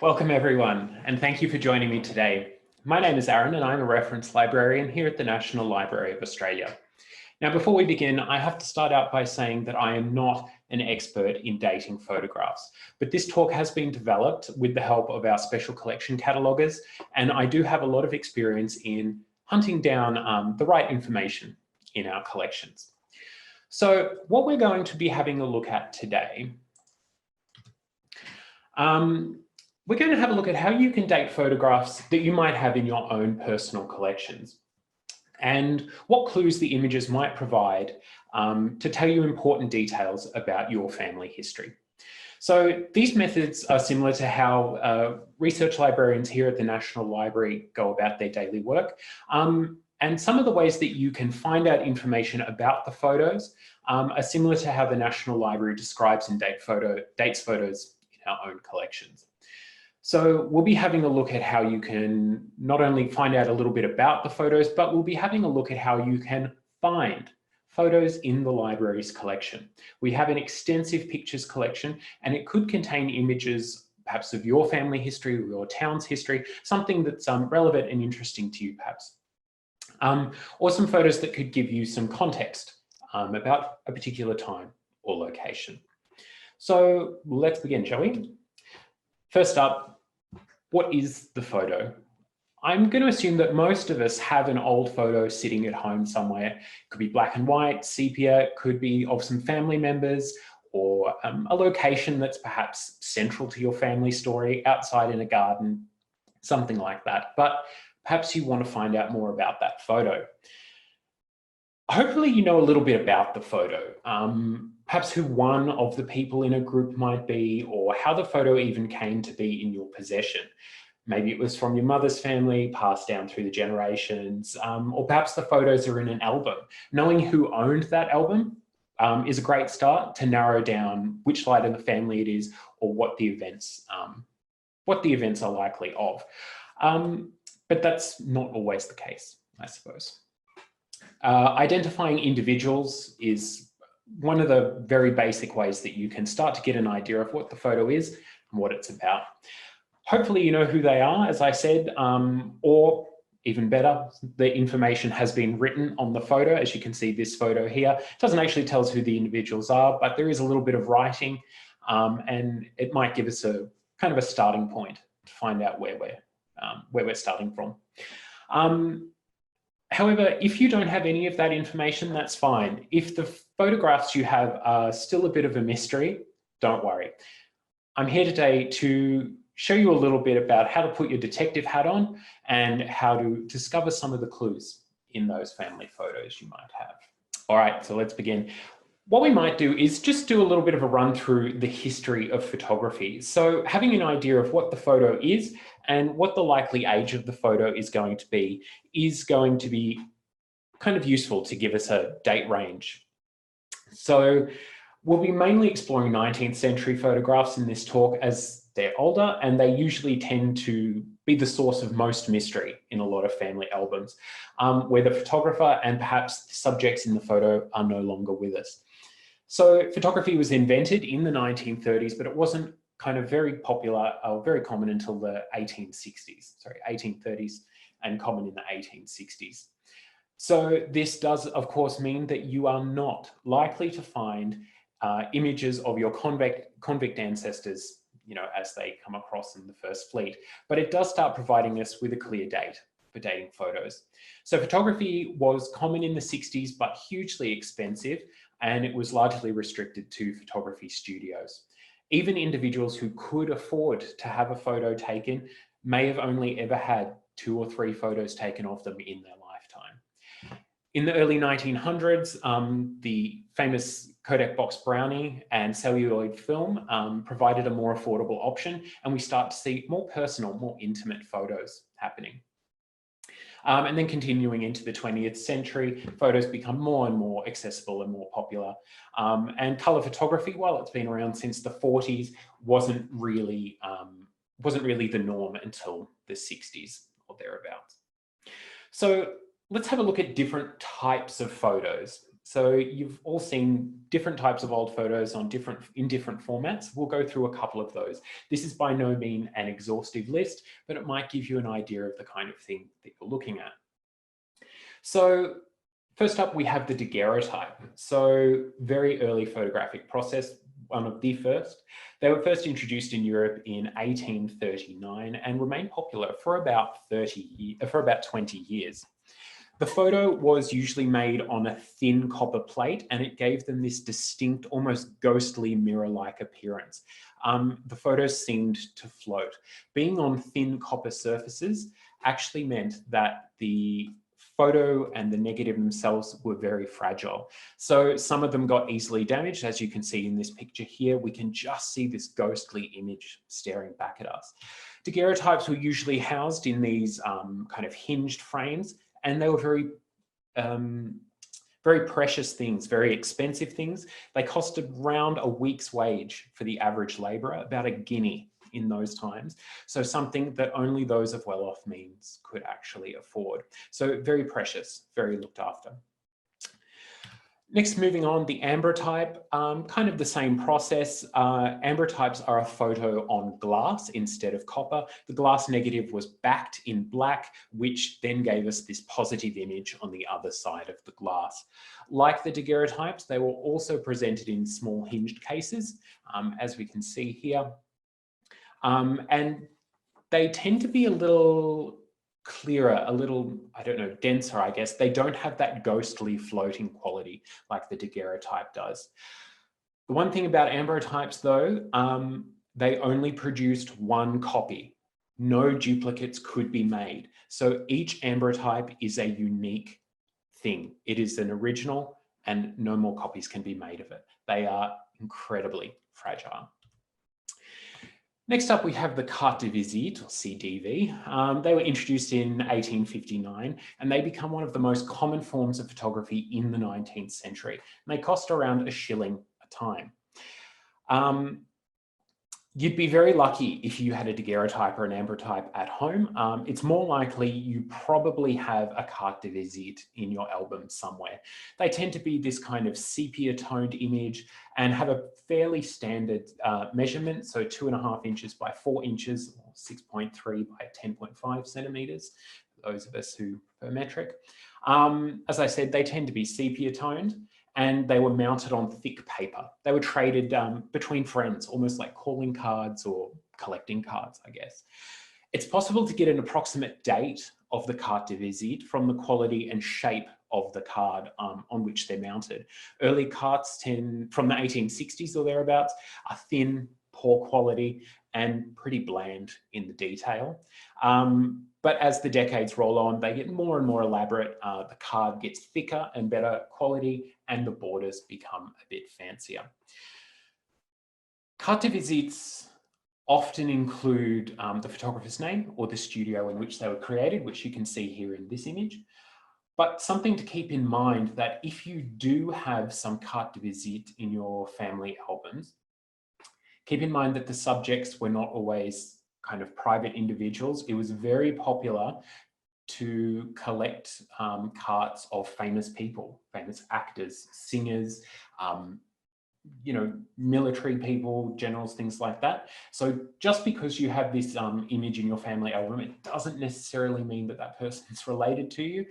Welcome everyone, and thank you for joining me today. My name is Aaron and I'm a reference librarian here at the National Library of Australia. Now, before we begin, I have to start out by saying that I am not an expert in dating photographs, but this talk has been developed with the help of our special collection cataloguers, and I do have a lot of experience in hunting down the right information in our collections. So what we're going to be having a look at today, we're going to have a look at how you can date photographs that you might have in your own personal collections and what clues the images might provide to tell you important details about your family history. So these methods are similar to how research librarians here at the National Library go about their daily work. And some of the ways that you can find out information about the photos are similar to how the National Library describes and dates photos in our own collections. So we'll be having a look at how you can not only find out a little bit about the photos, but we'll be having a look at how you can find photos in the library's collection. We have an extensive pictures collection, and it could contain images perhaps of your family history or your town's history, something that's relevant and interesting to you perhaps. Or some photos that could give you some context about a particular time or location. So let's begin, shall we? First up, what is the photo? I'm going to assume that most of us have an old photo sitting at home somewhere. It could be black and white, sepia, it could be of some family members, or a location that's perhaps central to your family story, outside in a garden, something like that. But perhaps you want to find out more about that photo. Hopefully you know a little bit about the photo, perhaps who one of the people in a group might be, or how the photo even came to be in your possession. Maybe it was from your mother's family, passed down through the generations, or perhaps the photos are in an album. Knowing who owned that album is a great start to narrow down which side of the family it is, or what the events are likely of. But that's not always the case, I suppose. Identifying individuals is one of the very basic ways that you can start to get an idea of what the photo is and what it's about. Hopefully you know who they are, as I said, or even better, the information has been written on the photo. As you can see, this photo here, it doesn't actually tell us who the individuals are, but there is a little bit of writing, and it might give us a kind of a starting point to find out where we're starting from. However, if you don't have any of that information, that's fine. If the photographs you have are still a bit of a mystery, don't worry. I'm here today to show you a little bit about how to put your detective hat on and how to discover some of the clues in those family photos you might have. All right, so let's begin. What we might do is just do a little bit of a run through the history of photography. So having an idea of what the photo is and what the likely age of the photo is going to be kind of useful to give us a date range. So we'll be mainly exploring 19th century photographs in this talk, as they're older and they usually tend to be the source of most mystery in a lot of family albums, where the photographer and perhaps the subjects in the photo are no longer with us. So photography was invented in the 1930s, but it wasn't kind of very popular or very common until the 1830s, and common in the 1860s. So this does, of course, mean that you are not likely to find images of your convict ancestors, as they come across in the first fleet, but it does start providing us with a clear date for dating photos. So photography was common in the 60s, but hugely expensive, and it was largely restricted to photography studios. Even individuals who could afford to have a photo taken may have only ever had 2 or 3 photos taken of them in their lifetime. In the early 1900s, the famous Kodak box brownie and celluloid film provided a more affordable option, and we start to see more personal, more intimate photos happening. And then continuing into the 20th century, photos become more and more accessible and more popular. And colour photography, while it's been around since the 40s, wasn't really the norm until the 60s or thereabouts. So let's have a look at different types of photos. So you've all seen different types of old photos in different formats. We'll go through a couple of those. This is by no means an exhaustive list, but it might give you an idea of the kind of thing that you're looking at. So first up, we have the daguerreotype. So very early photographic process, one of the first. They were first introduced in Europe in 1839 and remained popular for about 20 years. The photo was usually made on a thin copper plate, and it gave them this distinct, almost ghostly mirror-like appearance. The photos seemed to float. Being on thin copper surfaces actually meant that the photo and the negative themselves were very fragile. So some of them got easily damaged. As you can see in this picture here, we can just see this ghostly image staring back at us. Daguerreotypes were usually housed in these kind of hinged frames, and they were very precious things, very expensive things. They costed around a week's wage for the average labourer, about £1 in those times. So something that only those of well-off means could actually afford. So very precious, very looked after. Next, moving on, the Ambrotype, kind of the same process. Ambrotypes are a photo on glass instead of copper. The glass negative was backed in black, which then gave us this positive image on the other side of the glass. Like the daguerreotypes, they were also presented in small hinged cases, as we can see here. And they tend to be a little clearer, a little, I don't know, denser, I guess. They don't have that ghostly floating quality like the daguerreotype does. The one thing about Ambrotypes though, they only produced one copy. No duplicates could be made. So each Ambrotype is a unique thing. It is an original and no more copies can be made of it. They are incredibly fragile. Next up, we have the Carte de Visite, or CDV. They were introduced in 1859, and they become one of the most common forms of photography in the 19th century. And they cost around £1 a time. You'd be very lucky if you had a daguerreotype or an ambrotype at home. It's more likely you probably have a carte de visite in your album somewhere. They tend to be this kind of sepia toned image and have a fairly standard measurement, so 2.5 inches by 4 inches, or 6.3 by 10.5 centimeters, those of us who prefer metric. As I said, they tend to be sepia toned, and they were mounted on thick paper. They were traded between friends, almost like calling cards or collecting cards, I guess. It's possible to get an approximate date of the carte de visite from the quality and shape of the card on which they're mounted. Early cards from the 1860s or thereabouts are thin, poor quality, and pretty bland in the detail. But as the decades roll on, they get more and more elaborate. The card gets thicker and better quality, and the borders become a bit fancier. Carte de visites often include the photographer's name or the studio in which they were created, which you can see here in this image. But something to keep in mind that if you do have some carte de visite in your family albums, keep in mind that the subjects were not always kind of private individuals. It was very popular to collect cards of famous people, famous actors, singers, you know, military people, generals, things like that. So just because you have this image in your family album, it doesn't necessarily mean that that person's related to you.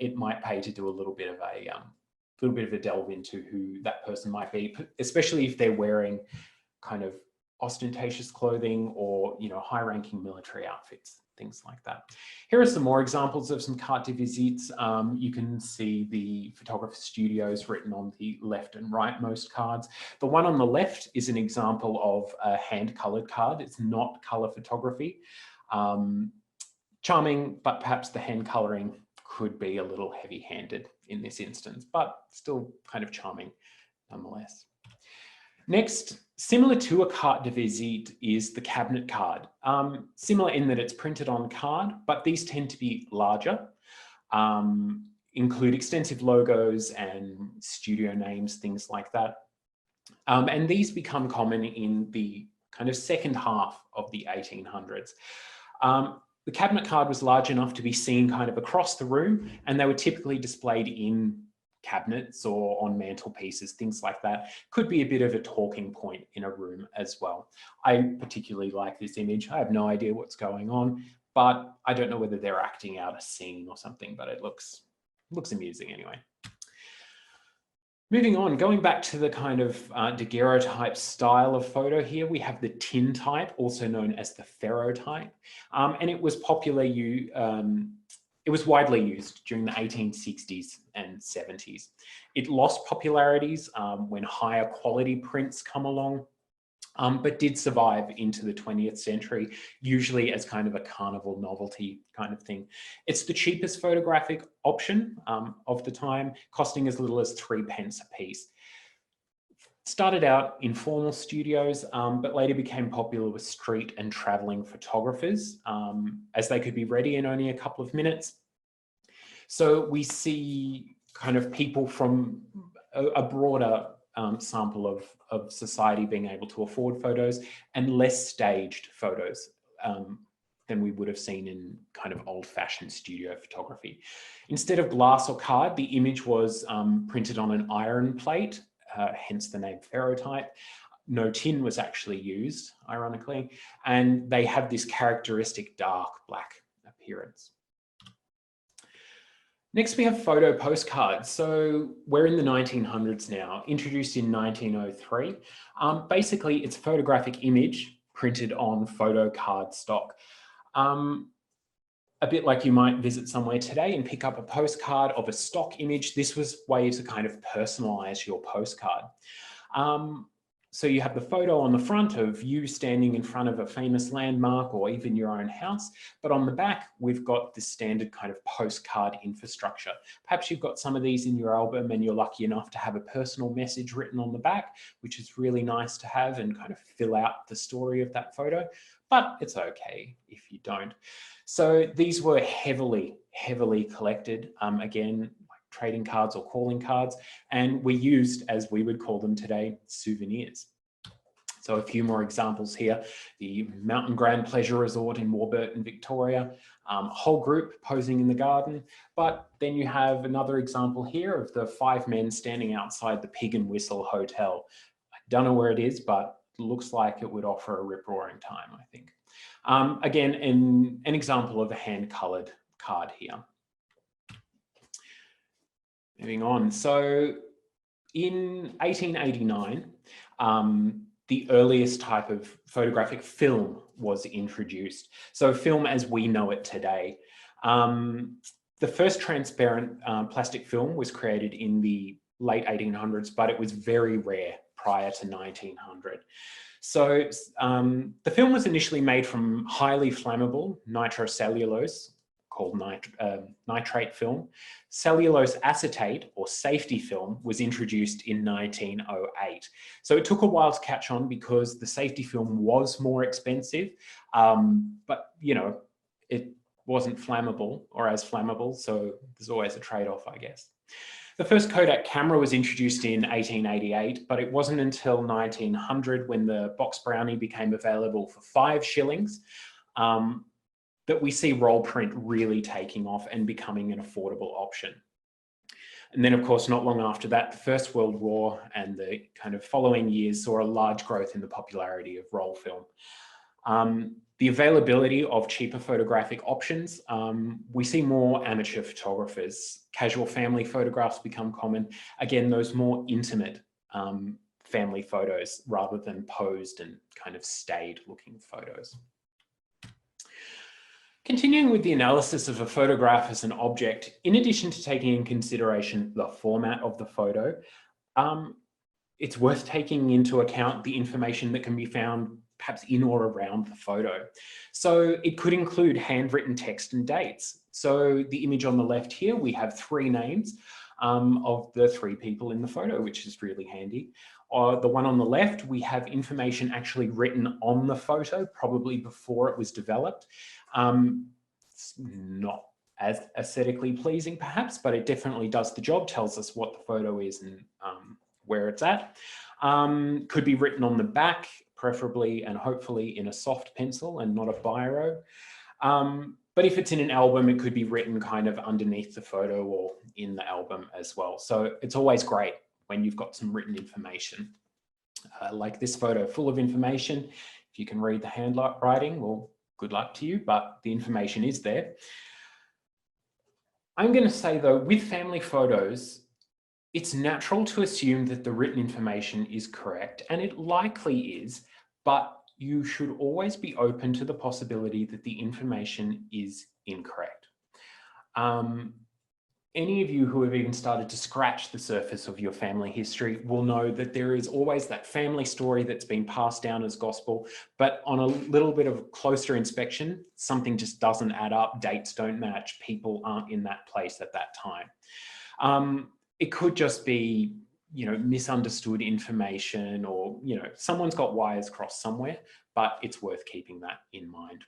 It might pay to do a little bit of a delve into who that person might be, especially if they're wearing kind of ostentatious clothing or, you know, high-ranking military outfits, things like that. Here are some more examples of some carte de visites. You can see the photographer studios written on the left and rightmost cards. The one on the left is an example of a hand-colored card. It's not color photography. Charming, but perhaps the hand coloring could be a little heavy-handed in this instance, but still kind of charming nonetheless. Next, similar to a carte de visite is the cabinet card. Similar in that it's printed on card, but these tend to be larger, include extensive logos and studio names, things like that. And these become common in the kind of second half of the 1800s. The cabinet card was large enough to be seen kind of across the room, and they were typically displayed in cabinets or on mantelpieces, things like that. Could be a bit of a talking point in a room as well. I particularly like this image. I have no idea what's going on, but I don't know whether they're acting out a scene or something, but it looks amusing anyway. Moving on, going back to the kind of daguerreotype style of photo here, we have the Tintype, also known as the ferrotype, and it was it was widely used during the 1860s and 70s. It lost popularities when higher quality prints come along, but did survive into the 20th century, usually as kind of a carnival novelty kind of thing. It's the cheapest photographic option of the time, costing as little as 3p a piece. Started out in formal studios, but later became popular with street and traveling photographers, as they could be ready in only a couple of minutes. So we see kind of people from a broader sample of society being able to afford photos, and less staged photos than we would have seen in kind of old-fashioned studio photography. Instead of glass or card, the image was printed on an iron plate, hence the name ferrotype. No tin was actually used, ironically, and they have this characteristic dark black appearance. Next, we have photo postcards. So we're in the 1900s now, introduced in 1903. Basically, it's a photographic image printed on photo card stock. A bit like you might visit somewhere today and pick up a postcard of a stock image. This was a way to kind of personalize your postcard. So you have the photo on the front of you standing in front of a famous landmark or even your own house, but on the back, we've got this standard kind of postcard infrastructure. Perhaps you've got some of these in your album and you're lucky enough to have a personal message written on the back, which is really nice to have and kind of fill out the story of that photo, but it's okay if you don't. So these were heavily collected, again, trading cards or calling cards, and were used, as we would call them today, souvenirs. So a few more examples here: the Mountain Grand Pleasure Resort in Warburton, Victoria, a whole group posing in the garden. But then you have another example here of the 5 men standing outside the Pig and Whistle Hotel. I don't know where it is, but it looks like it would offer a rip-roaring time, I think. Again, an example of a hand-coloured card here. Moving on, so in 1889, the earliest type of photographic film was introduced. So film as we know it today. The first transparent plastic film was created in the late 1800s, but it was very rare prior to 1900. So the film was initially made from highly flammable nitrocellulose, called nitrate film. Cellulose acetate, or safety film, was introduced in 1908. So it took a while to catch on because the safety film was more expensive, but you know, it wasn't flammable or as flammable, so there's always a trade-off, I guess. The first Kodak camera was introduced in 1888, but it wasn't until 1900, when the box brownie became available for 5 shillings, that we see roll print really taking off and becoming an affordable option. And then, of course, not long after that, the First World War and the kind of following years saw a large growth in the popularity of roll film. The availability of cheaper photographic options, we see more amateur photographers. Casual family photographs become common. Again, those more intimate family photos rather than posed and kind of staid looking photos. Continuing with the analysis of a photograph as an object, in addition to taking in consideration the format of the photo, it's worth taking into account the information that can be found perhaps in or around the photo. So it could include handwritten text and dates. So the image on the left here, we have 3 names of the 3 people in the photo, which is really handy. The one on the left, we have information actually written on the photo, probably before it was developed. It's not as aesthetically pleasing perhaps, but it definitely does the job, tells us what the photo is and where it's at. Could be written on the back, preferably and hopefully in a soft pencil and not a biro. But if it's in an album, it could be written kind of underneath the photo or in the album as well. So it's always great when you've got some written information. Like this photo, full of information. If you can read the handwriting, well, good luck to you, but the information is there. I'm going to say though, with family photos, it's natural to assume that the written information is correct, and it likely is, but you should always be open to the possibility that the information is incorrect. Any of you who have even started to scratch the surface of your family history will know that there is always that family story that's been passed down as gospel, but on a little bit of closer inspection, something just doesn't add up, dates don't match, people aren't in that place at that time. It could just be, misunderstood information, or, someone's got wires crossed somewhere, but it's worth keeping that in mind.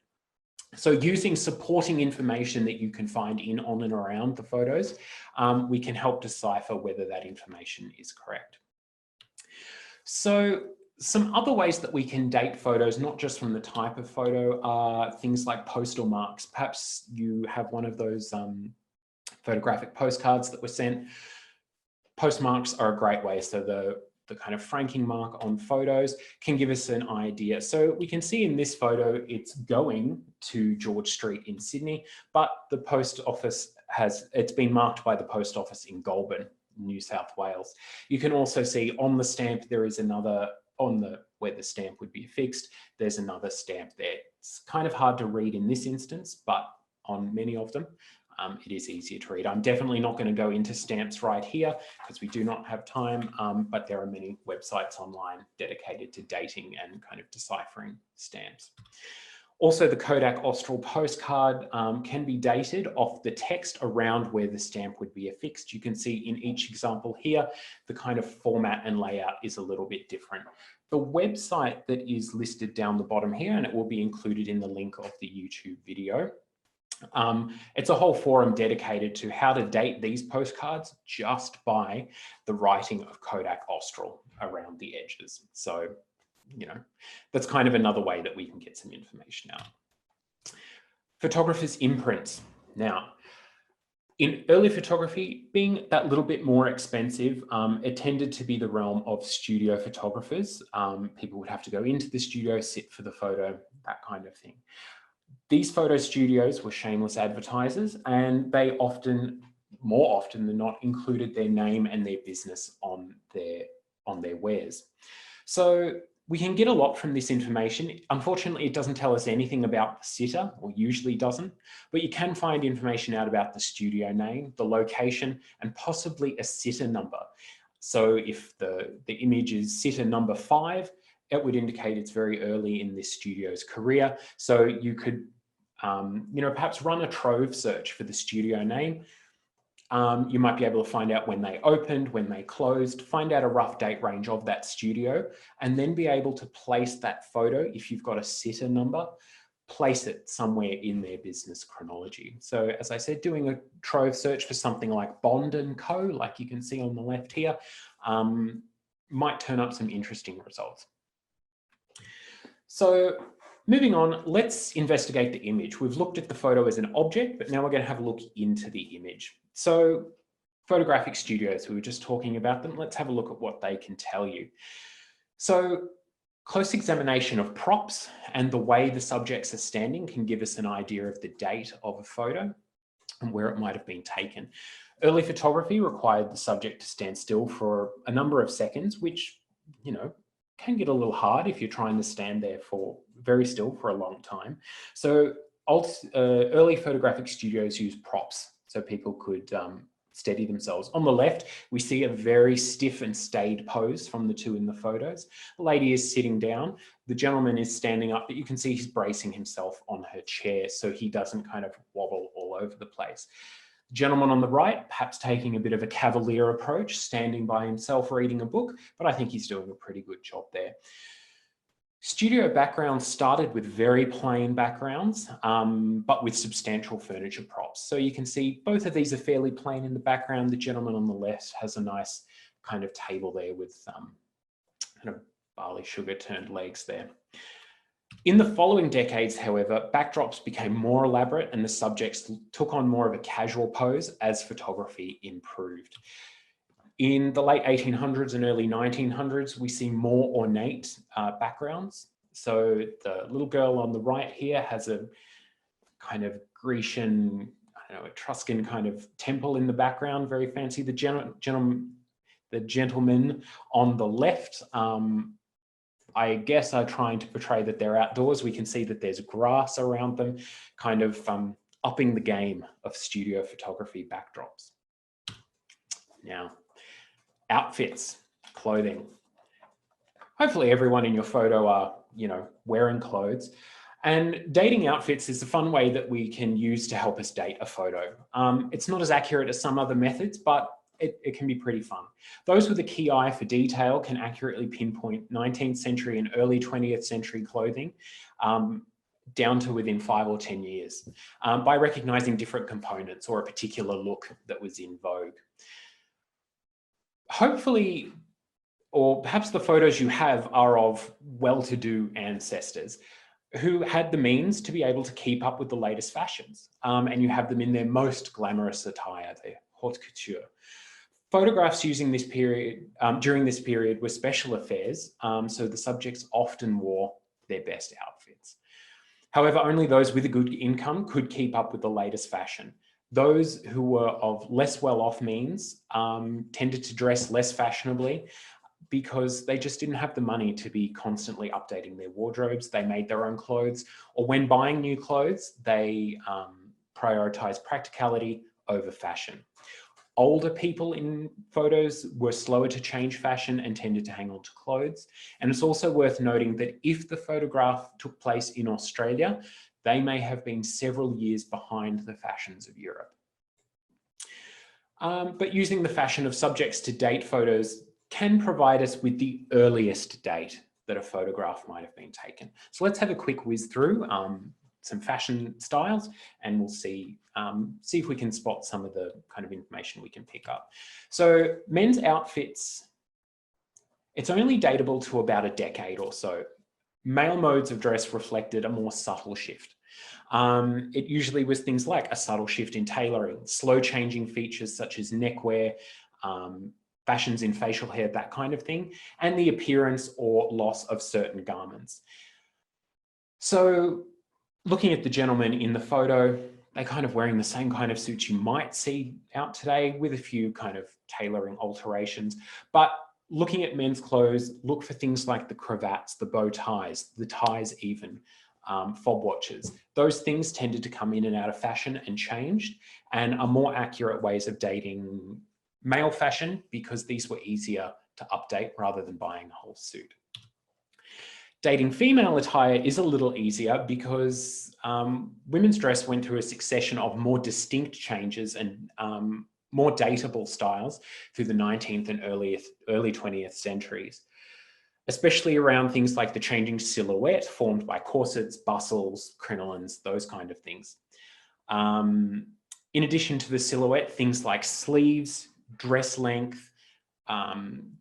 So using supporting information that you can find in, on and around the photos, we can help decipher whether that information is correct. So some other ways that we can date photos, not just from the type of photo, are things like postal marks. Perhaps you have one of those photographic postcards that were sent. Postmarks are a great way. So the kind of franking mark on photos can give us an idea. So we can see in this photo, it's going to George Street in Sydney, but the post office it's been marked by the post office in Goulburn, New South Wales. You can also see on the stamp, there is another, where the stamp would be affixed, there's another stamp there. It's kind of hard to read in this instance, but on many of them, it is easier to read. I'm definitely not going to go into stamps right here because we do not have time, but there are many websites online dedicated to dating and kind of deciphering stamps. Also, the Kodak Austral postcard can be dated off the text around where the stamp would be affixed. You can see in each example here, the kind of format and layout is a little bit different. The website that is listed down the bottom here, and it will be included in the link of the YouTube video, it's a whole forum dedicated to how to date these postcards just by the writing of Kodak Austral around the edges. So, that's kind of another way that we can get some information out. Photographers' imprints. Now, in early photography, being that little bit more expensive, it tended to be the realm of studio photographers. People would have to go into the studio, sit for the photo, that kind of thing. These photo studios were shameless advertisers, and they more often than not, included their name and their business on their wares. So we can get a lot from this information. Unfortunately, it doesn't tell us anything about the sitter, or usually doesn't, but you can find information out about the studio name, the location, and possibly a sitter number. So if the image is sitter number 5, it would indicate it's very early in this studio's career. So you could, perhaps run a Trove search for the studio name. You might be able to find out when they opened, when they closed, find out a rough date range of that studio, and then be able to place that photo, if you've got a sitter number, place it somewhere in their business chronology. So as I said, doing a Trove search for something like Bond & Co., like you can see on the left here, might turn up some interesting results. So moving on, let's investigate the image. We've looked at the photo as an object, but now we're going to have a look into the image. So photographic studios, we were just talking about them. Let's have a look at what they can tell you. So close examination of props and the way the subjects are standing can give us an idea of the date of a photo and where it might have been taken. Early photography required the subject to stand still for a number of seconds, which, can get a little hard if you're trying to stand there for very still for a long time. So early photographic studios use props so people could steady themselves. On the left, we see a very stiff and staid pose from the two in the photos. The lady is sitting down, the gentleman is standing up, but you can see he's bracing himself on her chair so he doesn't kind of wobble all over the place. The gentleman on the right, perhaps taking a bit of a cavalier approach, standing by himself reading a book, but I think he's doing a pretty good job there. Studio backgrounds started with very plain backgrounds, but with substantial furniture props. So you can see both of these are fairly plain in the background. The gentleman on the left has a nice kind of table there with kind of barley sugar turned legs there. In the following decades, however, backdrops became more elaborate and the subjects took on more of a casual pose as photography improved. In the late 1800s and early 1900s, we see more ornate backgrounds. So the little girl on the right here has a kind of Grecian, I don't know, Etruscan kind of temple in the background, very fancy. The gentlemen on the left, I guess are trying to portray that they're outdoors. We can see that there's grass around them, kind of upping the game of studio photography backdrops. Now, outfits, clothing. Hopefully everyone in your photo are, wearing clothes. And dating outfits is a fun way that we can use to help us date a photo. It's not as accurate as some other methods, but it can be pretty fun. Those with a key eye for detail can accurately pinpoint 19th century and early 20th century clothing down to within 5 or 10 years by recognizing different components or a particular look that was in vogue. Hopefully, or perhaps the photos you have are of well-to-do ancestors who had the means to be able to keep up with the latest fashions. And you have them in their most glamorous attire, their haute couture. Photographs using this period, during this period were special affairs, so the subjects often wore their best outfits. However, only those with a good income could keep up with the latest fashion. Those who were of less well-off means tended to dress less fashionably because they just didn't have the money to be constantly updating their wardrobes. They made their own clothes, or when buying new clothes, they prioritized practicality over fashion. Older people in photos were slower to change fashion and tended to hang on to clothes. And it's also worth noting that if the photograph took place in Australia, they may have been several years behind the fashions of Europe. But using the fashion of subjects to date photos can provide us with the earliest date that a photograph might have been taken. So let's have a quick whiz through some fashion styles, and we'll see if we can spot some of the kind of information we can pick up. So men's outfits, it's only dateable to about a decade or so. Male modes of dress reflected a more subtle shift. It usually was things like a subtle shift in tailoring, slow changing features such as neckwear, fashions in facial hair, that kind of thing, and the appearance or loss of certain garments. So looking at the gentleman in the photo, they're kind of wearing the same kind of suits you might see out today with a few kind of tailoring alterations. But looking at men's clothes, look for things like the cravats, the bow ties, the ties even, fob watches. Those things tended to come in and out of fashion and changed, and are more accurate ways of dating male fashion because these were easier to update rather than buying a whole suit. Dating female attire is a little easier because women's dress went through a succession of more distinct changes and more dateable styles through the 19th and early 20th centuries, especially around things like the changing silhouette formed by corsets, bustles, crinolines, those kind of things. In addition to the silhouette, things like sleeves, dress length,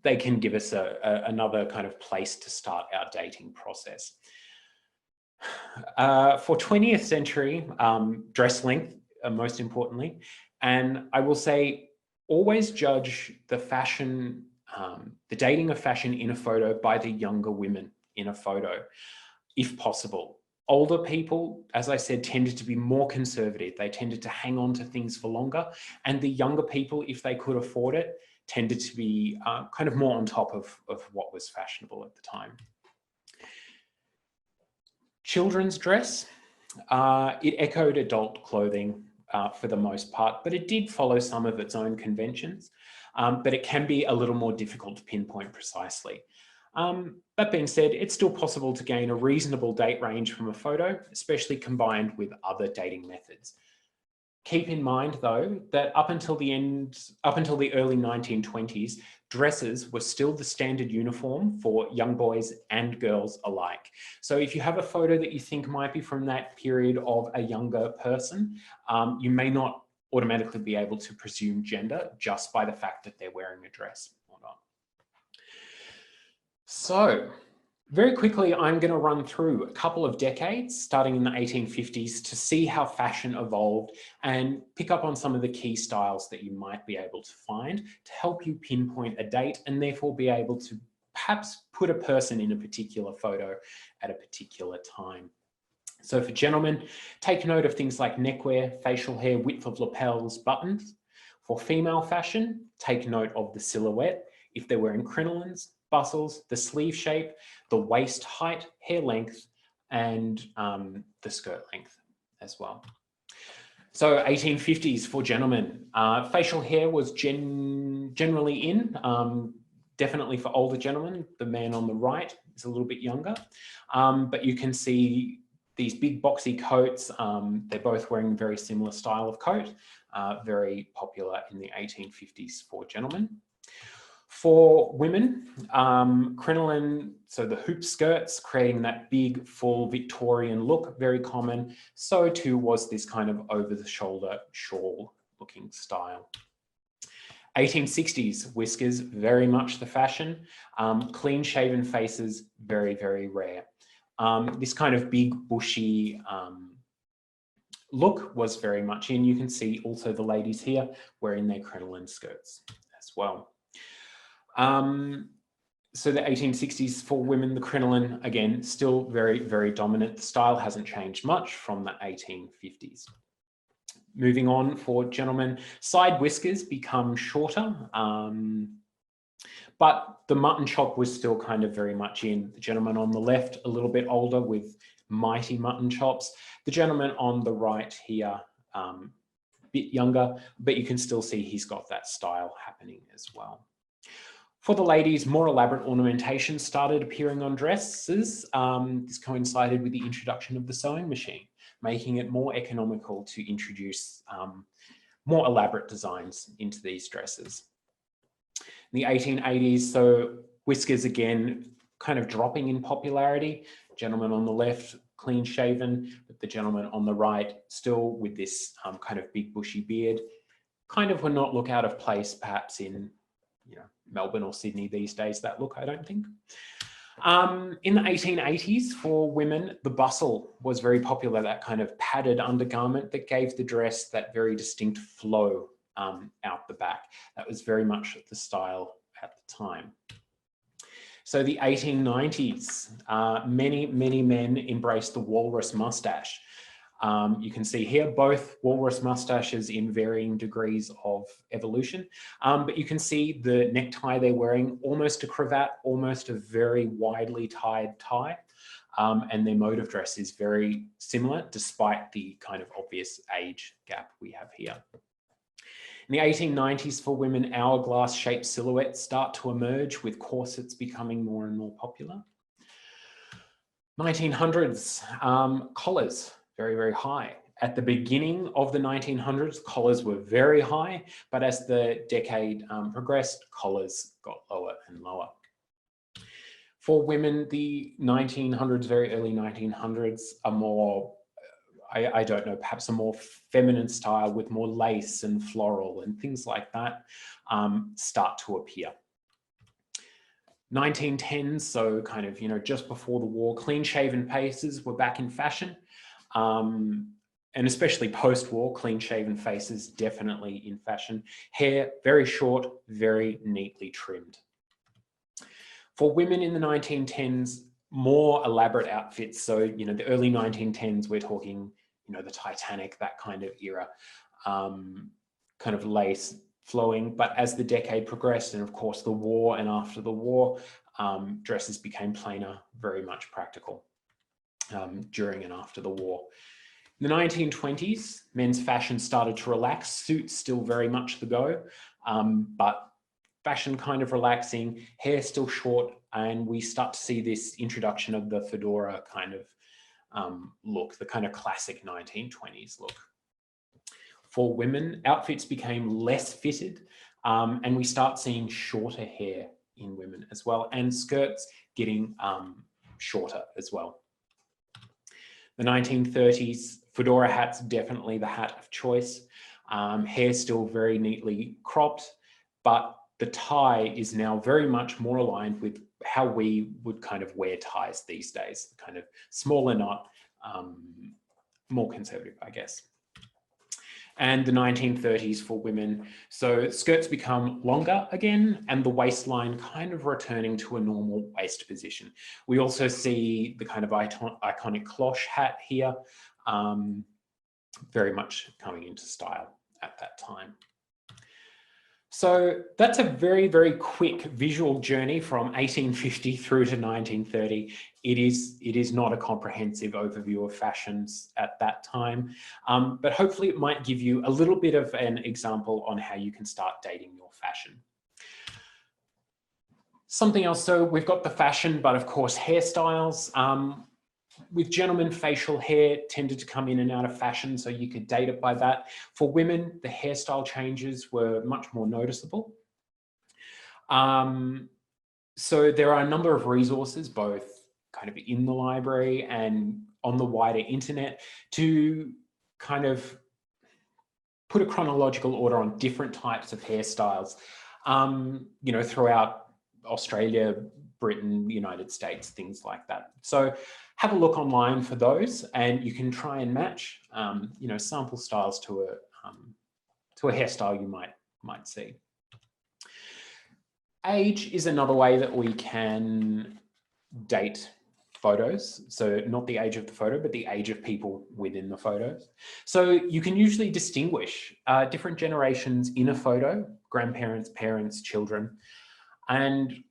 they can give us another kind of place to start our dating process. For 20th century, dress length, most importantly, and I will say, always judge the fashion, the dating of fashion in a photo by the younger women in a photo, if possible. Older people, as I said, tended to be more conservative. They tended to hang on to things for longer. And the younger people, if they could afford it, tended to be kind of more on top of what was fashionable at the time. Children's dress, it echoed adult clothing for the most part, but it did follow some of its own conventions, but it can be a little more difficult to pinpoint precisely. That being said, it's still possible to gain a reasonable date range from a photo, especially combined with other dating methods. Keep in mind, though, that up until the early 1920s, dresses were still the standard uniform for young boys and girls alike. So if you have a photo that you think might be from that period of a younger person, you may not automatically be able to presume gender just by the fact that they're wearing a dress or not. So Very quickly, I'm going to run through a couple of decades, starting in the 1850s, to see how fashion evolved and pick up on some of the key styles that you might be able to find to help you pinpoint a date and therefore be able to perhaps put a person in a particular photo at a particular time. So for gentlemen, take note of things like neckwear, facial hair, width of lapels, buttons. For female fashion, take note of the silhouette, if they're wearing crinolines, bustles, the sleeve shape, the waist height, hair length, and the skirt length as well. So 1850s for gentlemen, facial hair was generally in, definitely for older gentlemen. The man on the right is a little bit younger, but you can see these big boxy coats. They're both wearing a very similar style of coat, very popular in the 1850s for gentlemen. For women, crinoline, so the hoop skirts, creating that big full Victorian look, very common. So too was this kind of over-the-shoulder shawl looking style. 1860s, whiskers, very much the fashion. Clean shaven faces, very, very rare. This kind of big bushy look was very much in. You can see also the ladies here wearing their crinoline skirts as well. So the 1860s for women, the crinoline, again, still very, very dominant. The style hasn't changed much from the 1850s. Moving on for gentlemen, side whiskers become shorter, but the mutton chop was still kind of very much in. The gentleman on the left, a little bit older with mighty mutton chops. The gentleman on the right here, a bit younger, but you can still see he's got that style happening as well. For the ladies, more elaborate ornamentation started appearing on dresses. This coincided with the introduction of the sewing machine, making it more economical to introduce more elaborate designs into these dresses. In the 1880s, so whiskers again, kind of dropping in popularity. Gentleman on the left, clean shaven, but the gentleman on the right still with this kind of big bushy beard. Kind of would not look out of place perhaps in Melbourne or Sydney these days, that look, I don't think. In the 1880s, for women, the bustle was very popular, that kind of padded undergarment that gave the dress that very distinct flow out the back. That was very much the style at the time. So the 1890s, many men embraced the walrus mustache. You can see here both walrus mustaches in varying degrees of evolution, but you can see the necktie they're wearing, almost a cravat, almost a very widely tied tie, and their mode of dress is very similar despite the kind of obvious age gap we have here. In the 1890s for women, hourglass shaped silhouettes start to emerge with corsets becoming more and more popular. 1900s, collars. Very, very high. At the beginning of the 1900s, collars were very high, but as the decade progressed, collars got lower and lower. For women, the 1900s, very early 1900s, are more, I don't know, perhaps a more feminine style with more lace and floral and things like that start to appear. 1910s, so kind of, just before the war, clean shaven faces were back in fashion. And especially post-war, clean-shaven faces definitely in fashion. Hair, very short, very neatly trimmed. For women in the 1910s, more elaborate outfits. So, the early 1910s, we're talking, the Titanic, that kind of era, kind of lace flowing. But as the decade progressed, and of course the war and after the war, dresses became plainer, very much practical. During and after the war. In the 1920s, men's fashion started to relax, suits still very much the go, but fashion kind of relaxing, hair still short, and we start to see this introduction of the fedora kind of look, the kind of classic 1920s look. For women, outfits became less fitted, and we start seeing shorter hair in women as well, and skirts getting shorter as well. The 1930s, fedora hats, definitely the hat of choice. Hair still very neatly cropped, but the tie is now very much more aligned with how we would kind of wear ties these days, kind of smaller knot, more conservative, I guess. And the 1930s for women. So skirts become longer again, and the waistline kind of returning to a normal waist position. We also see the kind of iconic cloche hat here, very much coming into style at that time. So that's a very, very quick visual journey from 1850 through to 1930. It is not a comprehensive overview of fashions at that time, but hopefully it might give you a little bit of an example on how you can start dating your fashion. Something else, so we've got the fashion, but of course hairstyles. With gentlemen, facial hair tended to come in and out of fashion, so you could date it by that. For women, the hairstyle changes were much more noticeable. So there are a number of resources, both kind of in the library and on the wider internet, to kind of put a chronological order on different types of hairstyles, you know, throughout Australia, Britain, United States, things like that. So have a look online for those, and you can try and match, you know, sample styles to a hairstyle you might see. Age is another way that we can date photos. So not the age of the photo, but the age of people within the photos. So you can usually distinguish different generations in a photo: grandparents, parents, children, and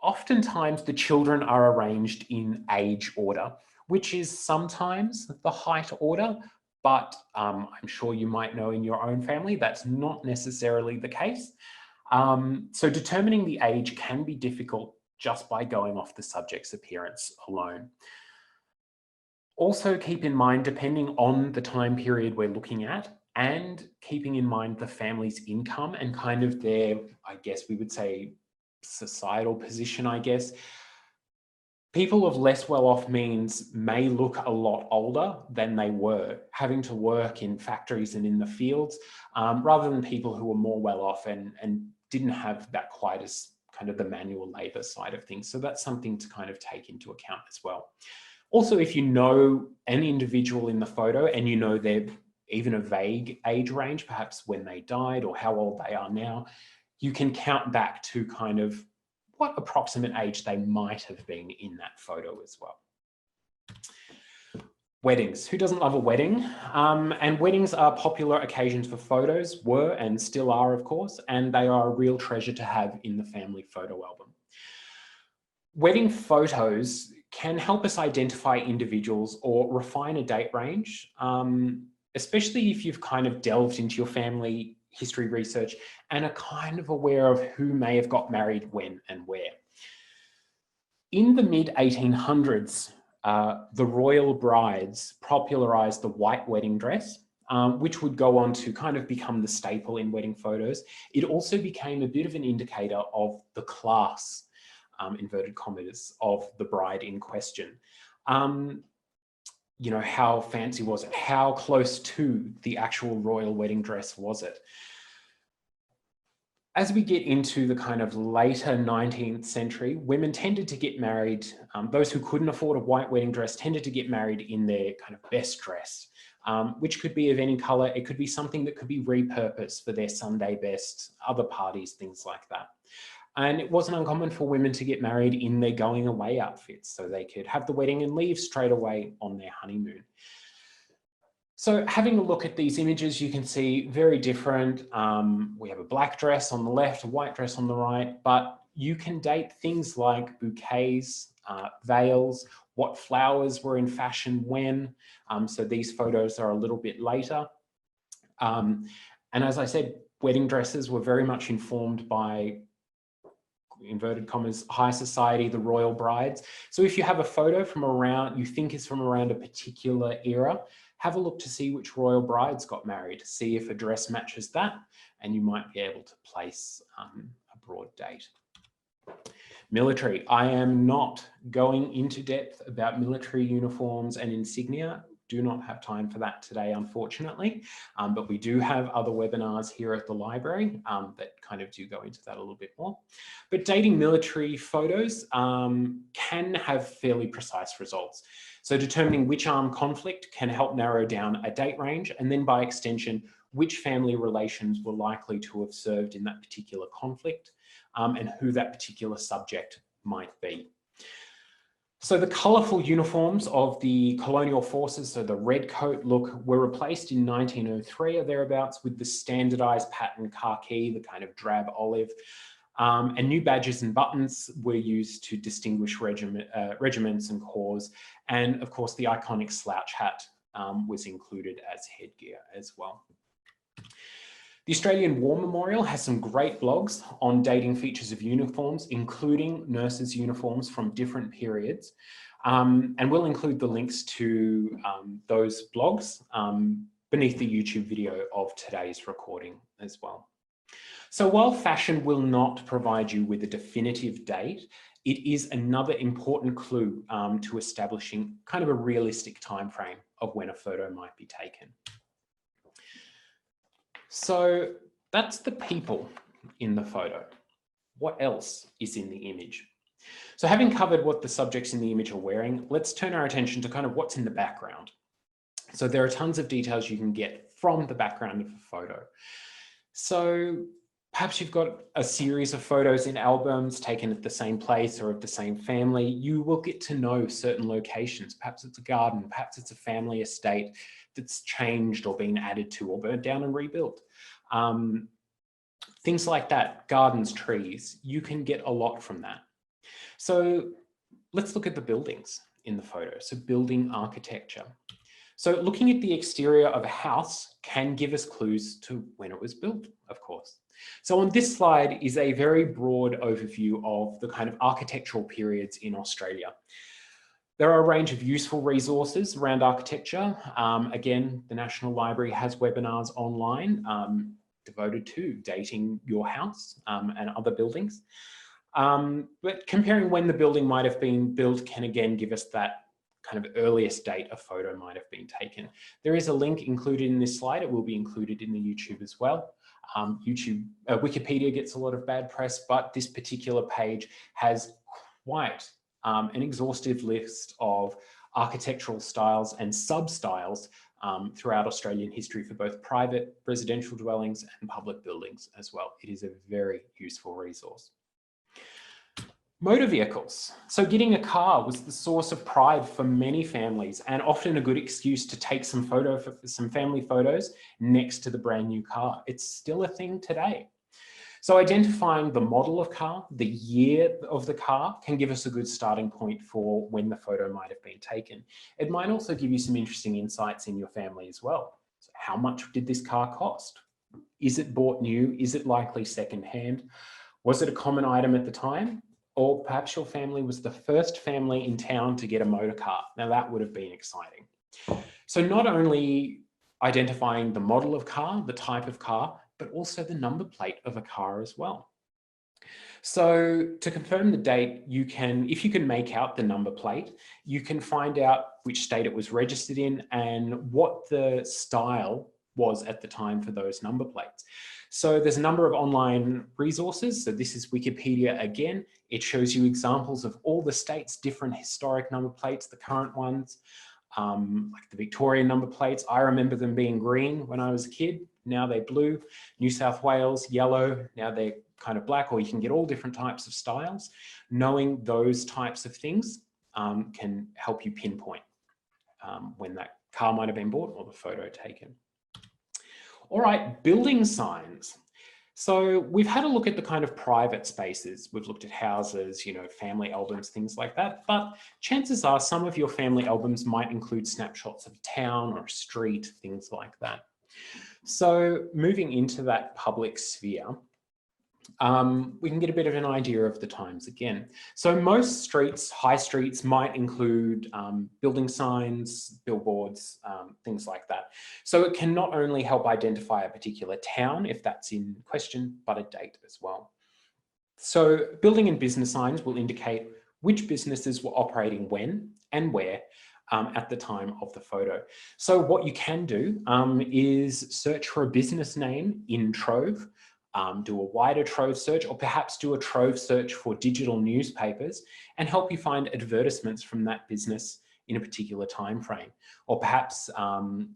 oftentimes the children are arranged in age order, which is sometimes the height order, but I'm sure you might know in your own family that's not necessarily the case. So determining the age can be difficult just by going off the subject's appearance alone. Also keep in mind, depending on the time period we're looking at, and keeping in mind the family's income and kind of their, I guess we would say, societal position, I guess. People of less well-off means may look a lot older than they were, having to work in factories and in the fields, rather than people who were more well-off and didn't have that quite as kind of the manual labor side of things. So that's something to kind of take into account as well. Also, if you know an individual in the photo and you know they're even a vague age range, perhaps when they died or how old they are now, you can count back to kind of what approximate age they might have been in that photo as well. Weddings. Who doesn't love a wedding? And weddings are popular occasions for photos, were and still are, of course, and they are a real treasure to have in the family photo album. Wedding photos can help us identify individuals or refine a date range, especially if you've kind of delved into your family history research and are kind of aware of who may have got married when and where. In the mid-1800s, the royal brides popularized the white wedding dress, which would go on to kind of become the staple in wedding photos. It also became a bit of an indicator of the class, inverted commas, of the bride in question. You know, how fancy was it? How close to the actual royal wedding dress was it? As we get into the kind of later 19th century, women tended to get married, those who couldn't afford a white wedding dress tended to get married in their kind of best dress, which could be of any color. It could be something that could be repurposed for their Sunday best, other parties, things like that. And it wasn't uncommon for women to get married in their going away outfits, so they could have the wedding and leave straight away on their honeymoon. So having a look at these images, you can see very different. We have a black dress on the left, a white dress on the right, but you can date things like bouquets, veils, what flowers were in fashion when. So these photos are a little bit later. And as I said, wedding dresses were very much informed by, inverted commas, high society, the royal brides. So if you have a photo from around, you think is from around a particular era, have a look to see which royal brides got married, see if a dress matches that, and you might be able to place a broad date. Military. I am not going into depth about military uniforms and insignia. do not have time for that today, unfortunately, but we do have other webinars here at the library that kind of do go into that a little bit more. But dating military photos can have fairly precise results. So determining which armed conflict can help narrow down a date range, and then by extension, which family relations were likely to have served in that particular conflict, and who that particular subject might be. So the colourful uniforms of the colonial forces, so the red coat look, were replaced in 1903 or thereabouts with the standardised pattern khaki, the kind of drab olive, and new badges and buttons were used to distinguish regiments and corps. And of course, the iconic slouch hat was included as headgear as well. The Australian War Memorial has some great blogs on dating features of uniforms, including nurses' uniforms from different periods. And we'll include the links to those blogs beneath the YouTube video of today's recording as well. So while fashion will not provide you with a definitive date, it is another important clue to establishing kind of a realistic time frame of when a photo might be taken. So that's the people in the photo. What else is in the image? So having covered what the subjects in the image are wearing, let's turn our attention to kind of what's in the background. So there are tons of details you can get from the background of a photo. So perhaps you've got a series of photos in albums taken at the same place or of the same family. You will get to know certain locations. Perhaps it's a garden, perhaps it's a family estate that's changed or been added to or burnt down and rebuilt. Things like that, gardens, trees, you can get a lot from that. So let's look at the buildings in the photo. So building architecture. So looking at the exterior of a house can give us clues to when it was built, of course. So on this slide is a very broad overview of the kind of architectural periods in Australia. There are a range of useful resources around architecture. Again, the National Library has webinars online devoted to dating your house and other buildings. But comparing when the building might have been built can again give us that kind of earliest date a photo might have been taken. There is a link included in this slide. It will be included in the YouTube as well. Wikipedia gets a lot of bad press, but this particular page has quite an exhaustive list of architectural styles and sub-styles throughout Australian history for both private residential dwellings and public buildings as well. It is a very useful resource. Motor vehicles. So getting a car was the source of pride for many families and often a good excuse to take some family photos next to the brand new car. It's still a thing today. So identifying the model of car, the year of the car can give us a good starting point for when the photo might have been taken. It might also give you some interesting insights in your family as well. So how much did this car cost? Is it bought new? Is it likely secondhand? Was it a common item at the time? Or perhaps your family was the first family in town to get a motor car. Now that would have been exciting. So not only identifying the model of car, the type of car, but also the number plate of a car as well. So to confirm the date, you can, if you can make out the number plate, you can find out which state it was registered in and what the style was at the time for those number plates. So there's a number of online resources. So this is Wikipedia again. It shows you examples of all the states' different historic number plates, the current ones, like the Victorian number plates. I remember them being green when I was a kid. Now they're blue. New South Wales, yellow. Now they're kind of black, or you can get all different types of styles. Knowing those types of things can help you pinpoint when that car might have been bought or the photo taken. All right, building signs. So we've had a look at the kind of private spaces. We've looked at houses, you know, family albums, things like that. But chances are some of your family albums might include snapshots of a town or a street, things like that. So moving into that public sphere, we can get a bit of an idea of the times again. So most streets, high streets, might include building signs, billboards, things like that. So it can not only help identify a particular town, if that's in question, but a date as well. So building and business signs will indicate which businesses were operating when and where, at the time of the photo. So what you can do is search for a business name in Trove, do a wider Trove search, or perhaps do a Trove search for digital newspapers and help you find advertisements from that business in a particular time frame. Or perhaps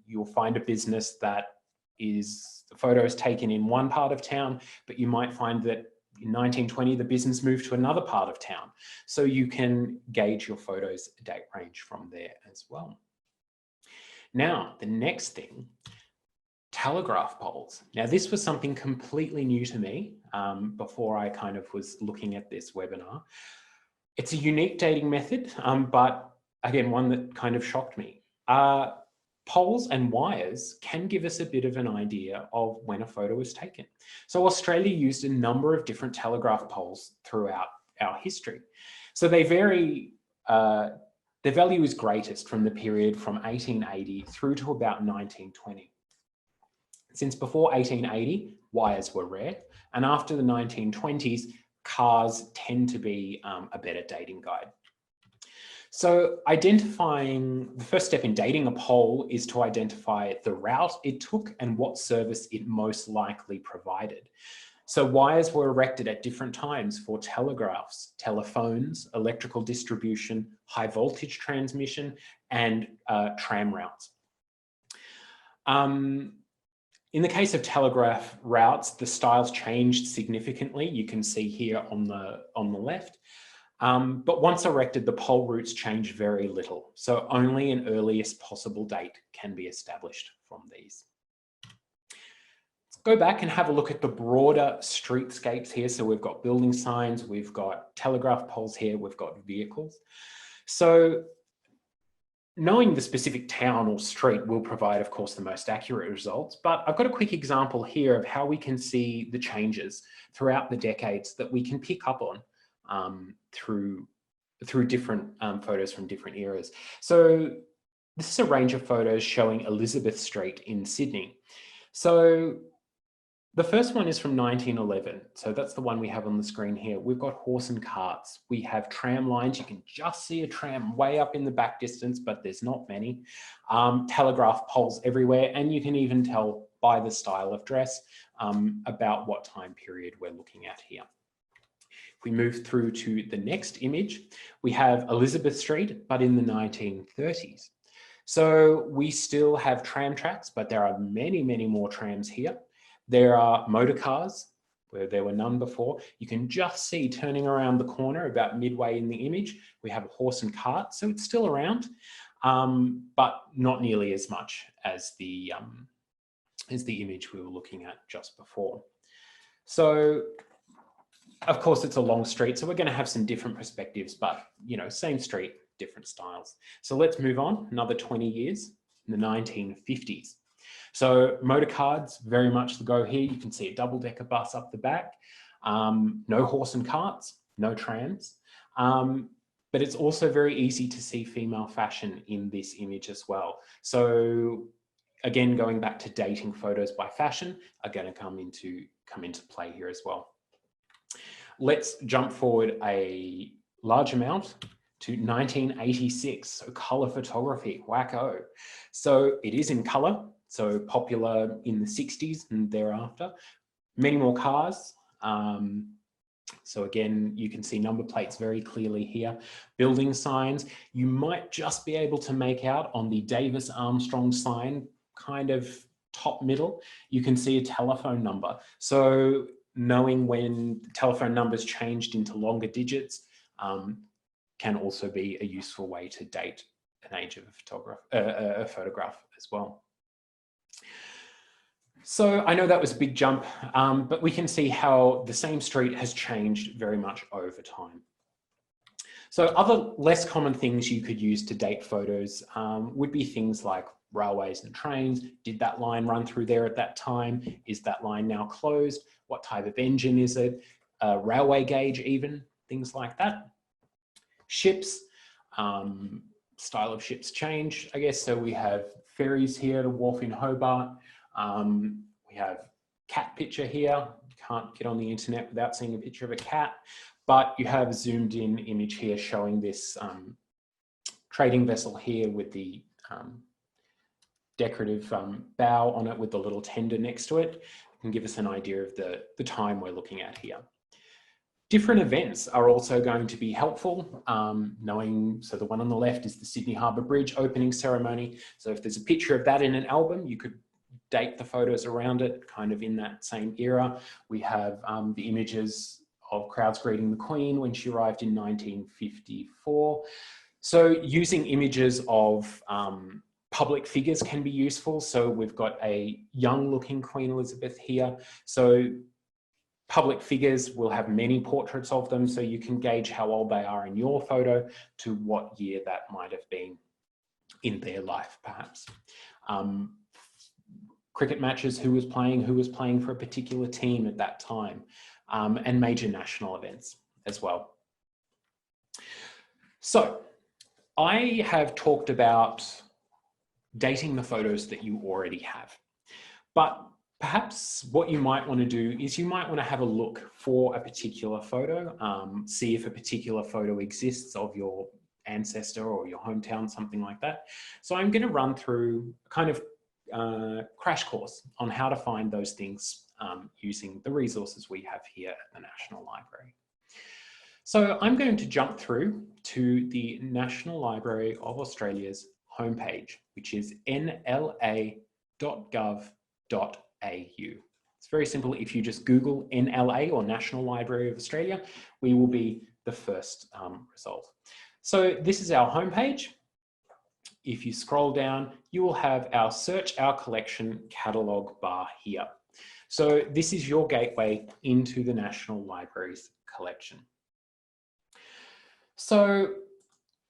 you'll find a business that is, the photo is taken in one part of town, but you might find that in 1920, the business moved to another part of town. So you can gauge your photo's date range from there as well. Now, the next thing, telegraph poles. Now, this was something completely new to me before I kind of was looking at this webinar. It's a unique dating method, but again, one that kind of shocked me. Poles and wires can give us a bit of an idea of when a photo was taken. So Australia used a number of different telegraph poles throughout our history. So they vary, their value is greatest from the period from 1880 through to about 1920. Since before 1880, wires were rare, and after the 1920s, cars tend to be a better dating guide. So identifying, the first step in dating a pole is to identify the route it took and what service it most likely provided. So wires were erected at different times for telegraphs, telephones, electrical distribution, high voltage transmission, and tram routes. In the case of telegraph routes, the styles changed significantly. You can see here on the left. But once erected, the pole routes changed very little. So only an earliest possible date can be established from these. Let's go back and have a look at the broader streetscapes here. So we've got building signs, we've got telegraph poles here, we've got vehicles. So knowing the specific town or street will provide, of course, the most accurate results. But I've got a quick example here of how we can see the changes throughout the decades that we can pick up on through different photos from different eras. So this is a range of photos showing Elizabeth Street in Sydney. So the first one is from 1911. So that's the one we have on the screen here. We've got horse and carts. We have tram lines. You can just see a tram way up in the back distance, but there's not many. Telegraph poles everywhere. And you can even tell by the style of dress about what time period we're looking at here. We move through to the next image, we have Elizabeth Street, but in the 1930s. So we still have tram tracks, but there are many, many more trams here. There are motor cars, where there were none before. You can just see turning around the corner about midway in the image, we have a horse and cart, so it's still around, but not nearly as much as the image we were looking at just before. So, of course, it's a long street, so we're going to have some different perspectives, but, you know, same street, different styles. So let's move on, another 20 years, in the 1950s. So motor cars, very much the go here. You can see a double-decker bus up the back. No horse and carts, no trams. But it's also very easy to see female fashion in this image as well. So again, going back to dating photos by fashion are going to come into play here as well. Let's jump forward a large amount to 1986, so colour photography, wacko. So it is in colour, so popular in the 60s and thereafter. Many more cars. So again, you can see number plates very clearly here. Building signs, you might just be able to make out on the Davis Armstrong sign, kind of top middle, you can see a telephone number. So knowing when telephone numbers changed into longer digits can also be a useful way to date an age of a photograph as well. So I know that was a big jump, but we can see how the same street has changed very much over time. So other less common things you could use to date photos would be things like railways and trains. Did that line run through there at that time? Is that line now closed? What type of engine is it? Railway gauge even, things like that. Ships, style of ships change, I guess. So we have ferries here, the wharf in Hobart. We have cat picture here. You can't get on the internet without seeing a picture of a cat, but you have a zoomed in image here showing this trading vessel here with the decorative bow on it with the little tender next to it. It can give us an idea of the time we're looking at here. Different events are also going to be helpful, so the one on the left is the Sydney Harbour Bridge opening ceremony. So if there's a picture of that in an album, you could date the photos around it, kind of in that same era. We have the images of crowds greeting the Queen when she arrived in 1954. So using images of public figures can be useful. So we've got a young looking Queen Elizabeth here. So public figures will have many portraits of them, so you can gauge how old they are in your photo to what year that might have been in their life, perhaps. Cricket matches, who was playing for a particular team at that time, and major national events as well. So I have talked about dating the photos that you already have, but perhaps what you might want to do is you might want to have a look for a particular photo, see if a particular photo exists of your ancestor or your hometown, something like that. So I'm going to run through a kind of crash course on how to find those things using the resources we have here at the National Library. So I'm going to jump through to the National Library of Australia's homepage, which is nla.gov.au. It's very simple. If you just Google NLA or National Library of Australia, we will be the first result. So this is our homepage. If you scroll down, you will have our Search Our Collection catalogue bar here. So this is your gateway into the National Library's collection. So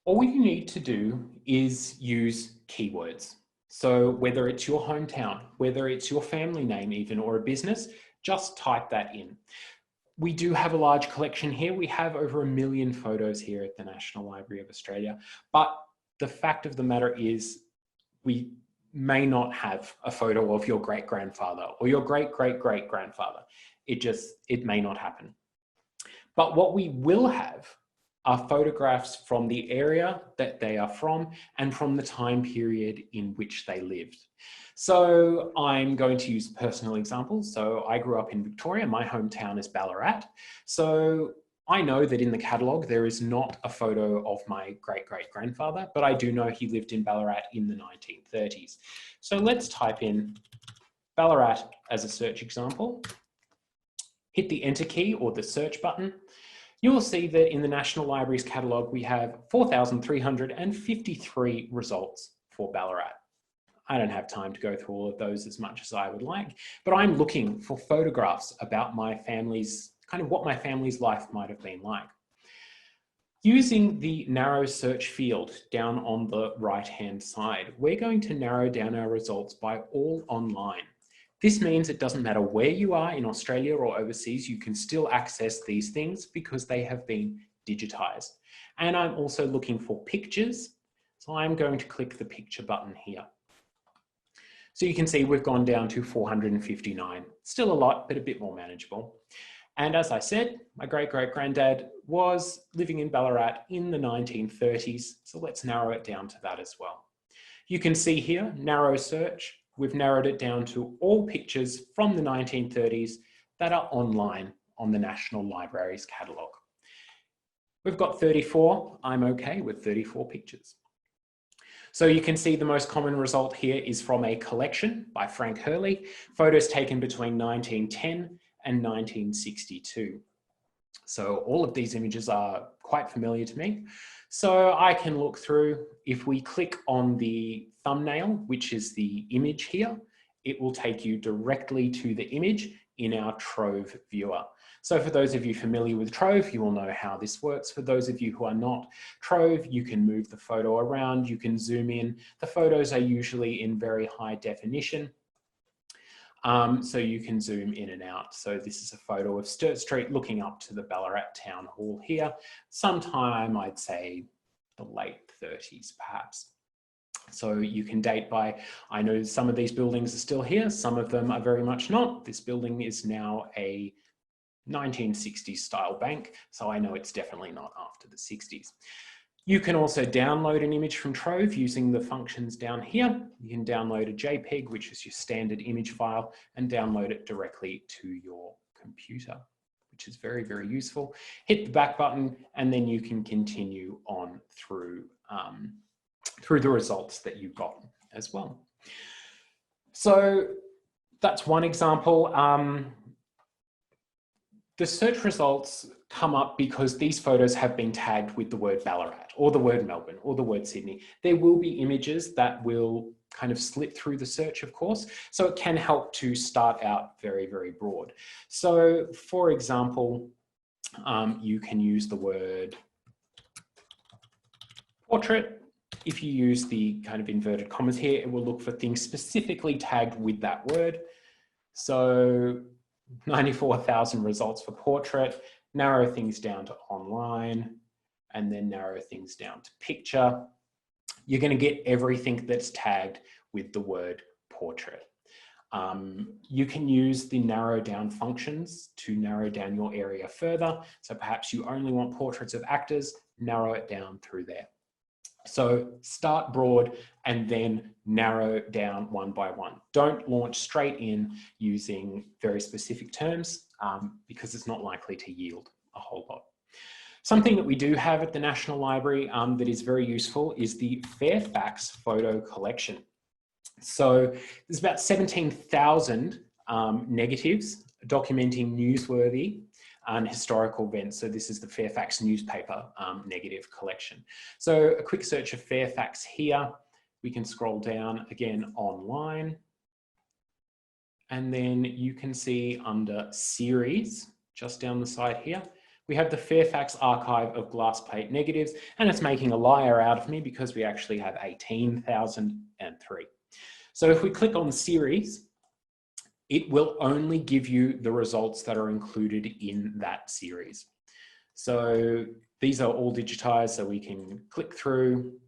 all you need to do is use keywords. So whether it's your hometown, whether it's your family name even, or a business, just type that in. We do have a large collection here. We have over 1 million photos here at the National Library of Australia. But the fact of the matter is we may not have a photo of your great-grandfather or your great-great-great-grandfather. It may not happen. But what we will have are photographs from the area that they are from and from the time period in which they lived. So I'm going to use personal examples. So I grew up in Victoria. My hometown is Ballarat. So I know that in the catalogue, there is not a photo of my great-great-grandfather, but I do know he lived in Ballarat in the 1930s. So let's type in Ballarat as a search example. Hit the enter key or the search button. You will see that in the National Library's catalogue, we have 4,353 results for Ballarat. I don't have time to go through all of those as much as I would like, but I'm looking for photographs about my family's, kind of what my family's life might have been like. Using the narrow search field down on the right-hand side, we're going to narrow down our results by all online. This means it doesn't matter where you are in Australia or overseas, you can still access these things because they have been digitized. And I'm also looking for pictures. So I'm going to click the picture button here. So you can see we've gone down to 459. Still a lot, but a bit more manageable. And as I said, my great-great-granddad was living in Ballarat in the 1930s. So let's narrow it down to that as well. You can see here, narrow search. We've narrowed it down to all pictures from the 1930s that are online on the National Library's catalogue. We've got 34. I'm okay with 34 pictures. So you can see the most common result here is from a collection by Frank Hurley, photos taken between 1910 and 1962. So all of these images are quite familiar to me. So I can look through. If we click on the thumbnail, which is the image here, it will take you directly to the image in our Trove viewer. So for those of you familiar with Trove, you will know how this works. For those of you who are not, Trove, you can move the photo around, you can zoom in. The photos are usually in very high definition. So you can zoom in and out. So this is a photo of Sturt Street looking up to the Ballarat Town Hall here. Sometime, I'd say, the late 30s, perhaps. So you can date by, I know some of these buildings are still here, some of them are very much not. This building is now a 1960s style bank, so I know it's definitely not after the 60s. You can also download an image from Trove using the functions down here. You can download a JPEG, which is your standard image file, and download it directly to your computer, which is very, very useful. Hit the back button, and then you can continue on through the results that you've got as well. So that's one example. The search results come up because these photos have been tagged with the word Ballarat or the word Melbourne or the word Sydney. There will be images that will kind of slip through the search, of course, so it can help to start out very, very broad. So for example, you can use the word portrait. If you use the kind of inverted commas here, it will look for things specifically tagged with that word. So 94,000 results for portrait, narrow things down to online, and then narrow things down to picture. You're going to get everything that's tagged with the word portrait. You can use the narrow down functions to narrow down your area further. So perhaps you only want portraits of actors, narrow it down through there. So start broad and then narrow down one by one. Don't launch straight in using very specific terms because it's not likely to yield a whole lot. Something that we do have at the National Library that is very useful is the Fairfax photo collection. So there's about 17,000 negatives documenting newsworthy and historical events. So this is the Fairfax newspaper negative collection. So a quick search of Fairfax here. We can scroll down again online. And then you can see under series, just down the side here, we have the Fairfax archive of glass plate negatives, and it's making a liar out of me because we actually have 18,003. So if we click on series, it will only give you the results that are included in that series. So these are all digitized, so we can click through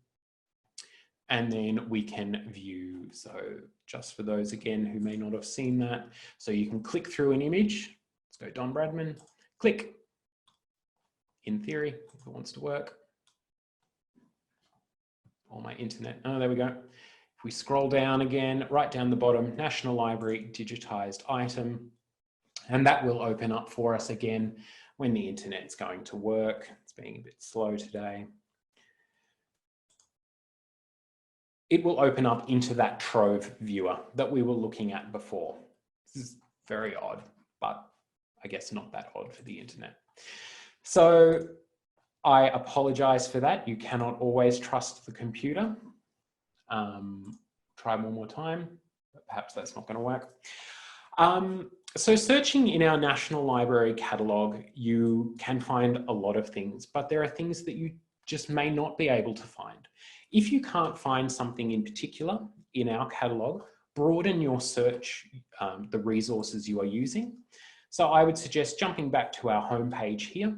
and then we can view. So just for those again who may not have seen that, so you can click through an image. Let's go Don Bradman, click, in theory, if it wants to work. Or my internet, oh, there we go. If we scroll down again, right down the bottom, National Library digitized item, and that will open up for us again when the internet's going to work. It's being a bit slow today. It will open up into that Trove viewer that we were looking at before. This is very odd, but I guess not that odd for the internet. So I apologize for that. You cannot always trust the computer. Try one more time, but perhaps that's not going to work. So searching in our National Library catalogue, you can find a lot of things, but there are things that you just may not be able to find. If you can't find something in particular in our catalogue, broaden your search, the resources you are using. So I would suggest jumping back to our homepage here,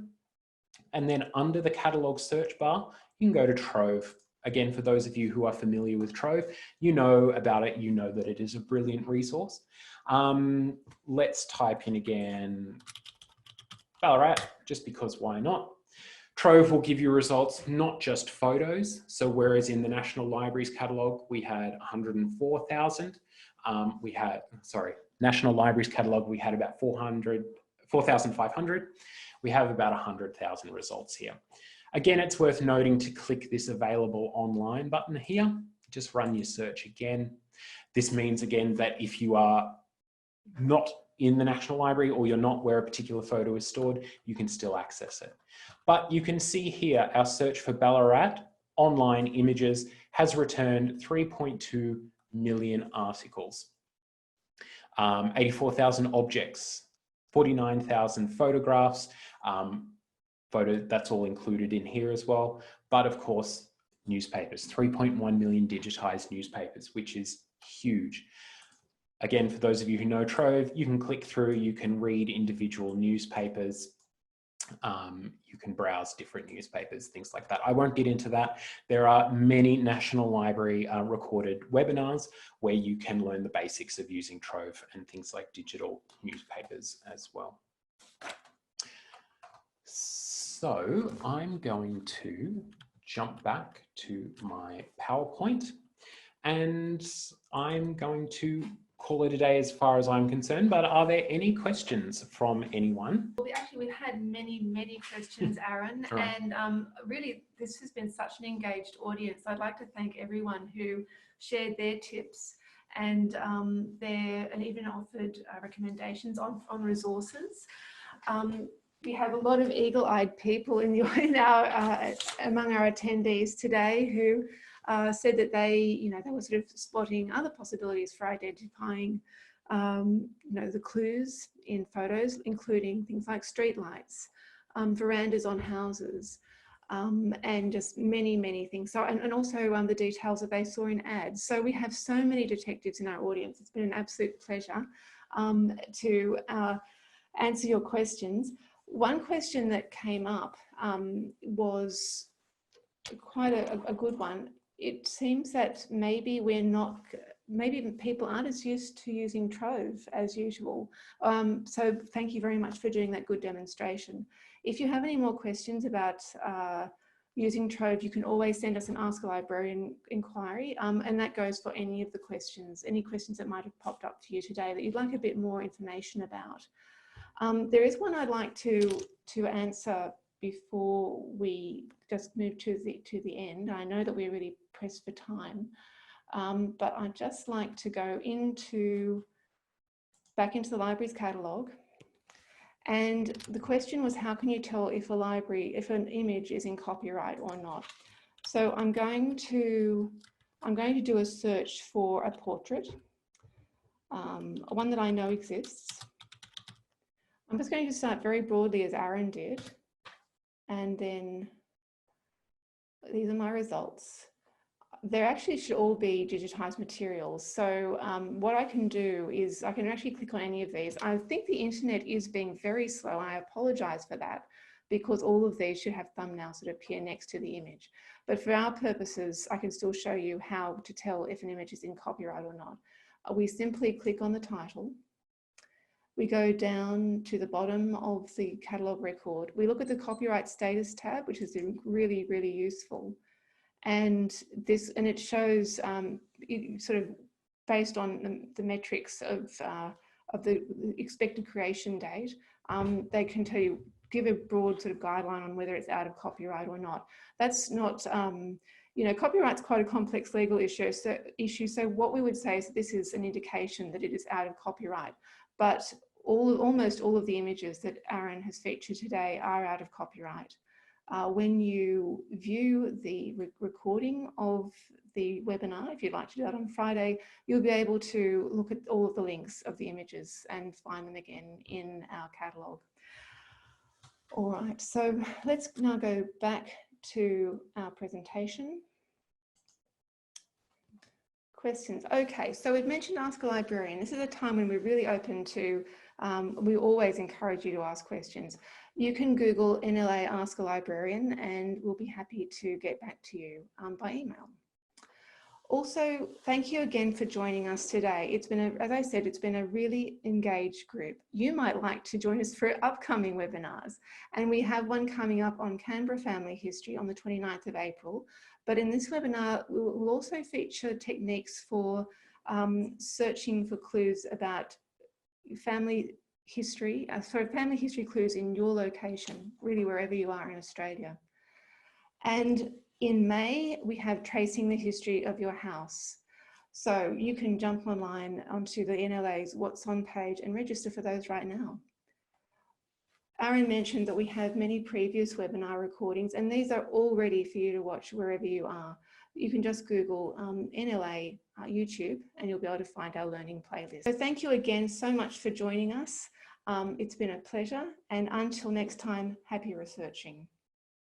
and then under the catalogue search bar, you can go to Trove. Again, for those of you who are familiar with Trove, you know about it, you know that it is a brilliant resource. Let's type in again Ballarat, just because why not? Trove will give you results, not just photos. So whereas in the National Library's catalogue, we had 104,000, National Library's catalogue, we had about 4,500. We have about 100,000 results here. Again, it's worth noting to click this available online button here. Just run your search again. This means again that if you are not in the National Library or you're not where a particular photo is stored, you can still access it. But you can see here our search for Ballarat online images has returned 3.2 million articles, 84,000 objects, 49,000 photographs, that's all included in here as well. But of course, newspapers, 3.1 million digitized newspapers, which is huge. Again, for those of you who know Trove, you can click through, you can read individual newspapers, you can browse different newspapers, things like that. I won't get into that. There are many National Library recorded webinars where you can learn the basics of using Trove and things like digital newspapers as well. So I'm going to jump back to my PowerPoint, and I'm going to call it a day as far as I'm concerned, but are there any questions from anyone? Well, we've had many questions, Aaron, Right. and really this has been such an engaged audience. I'd like to thank everyone who shared their tips and even offered recommendations on resources. We have a lot of eagle-eyed people in our among our attendees today who said that they were sort of spotting other possibilities for identifying the clues in photos, including things like streetlights, verandas on houses, and just many things. So, and also the details that they saw in ads. So we have so many detectives in our audience. It's been an absolute pleasure to answer your questions. One question that came up was quite a good one. It seems that maybe people aren't as used to using Trove as usual. So thank you very much for doing that good demonstration. If you have any more questions about using Trove, you can always send us an Ask a Librarian inquiry, and that goes for any of the questions, any questions that might have popped up for you today that you'd like a bit more information about. There is one I'd like to answer before we just move to the end. I know that we're really pressed for time, but I'd just like to go back into the library's catalogue. And the question was, how can you tell if an image is in copyright or not? So I'm going to do a search for a portrait, one that I know exists. I'm just going to start very broadly as Aaron did, and then these are my results. There actually should all be digitized materials. So what I can do is I can actually click on any of these. I think the internet is being very slow. I apologize for that, because all of these should have thumbnails that appear next to the image. But for our purposes, I can still show you how to tell if an image is in copyright or not. We simply click on the title. We go down to the bottom of the catalogue record. We look at the copyright status tab, which is really useful. And it shows sort of based on the metrics of the expected creation date. They can give a broad sort of guideline on whether it's out of copyright or not. That's not, copyright's quite a complex legal issue. So what we would say is that this is an indication that it is out of copyright. But almost all of the images that Aaron has featured today are out of copyright. When you view the recording of the webinar, if you'd like to do that on Friday, you'll be able to look at all of the links of the images and find them again in our catalogue. All right, so let's now go back to our presentation. Questions. Okay, so we've mentioned Ask a Librarian. This is a time when we're really open to, we always encourage you to ask questions. You can Google NLA Ask a Librarian and we'll be happy to get back to you by email. Also, thank you again for joining us today. It's been, as I said, it's been a really engaged group. You might like to join us for upcoming webinars, and we have one coming up on Canberra family history on the 29th of April. But in this webinar, we'll also feature techniques for searching for clues about family history, family history clues in your location, really wherever you are in Australia. And in May, we have Tracing the History of Your House. So you can jump online onto the NLA's What's On page and register for those right now. Aaron mentioned that we have many previous webinar recordings, and these are all ready for you to watch wherever you are. You can just Google NLA YouTube and you'll be able to find our learning playlist. So thank you again so much for joining us. It's been a pleasure, and until next time, happy researching.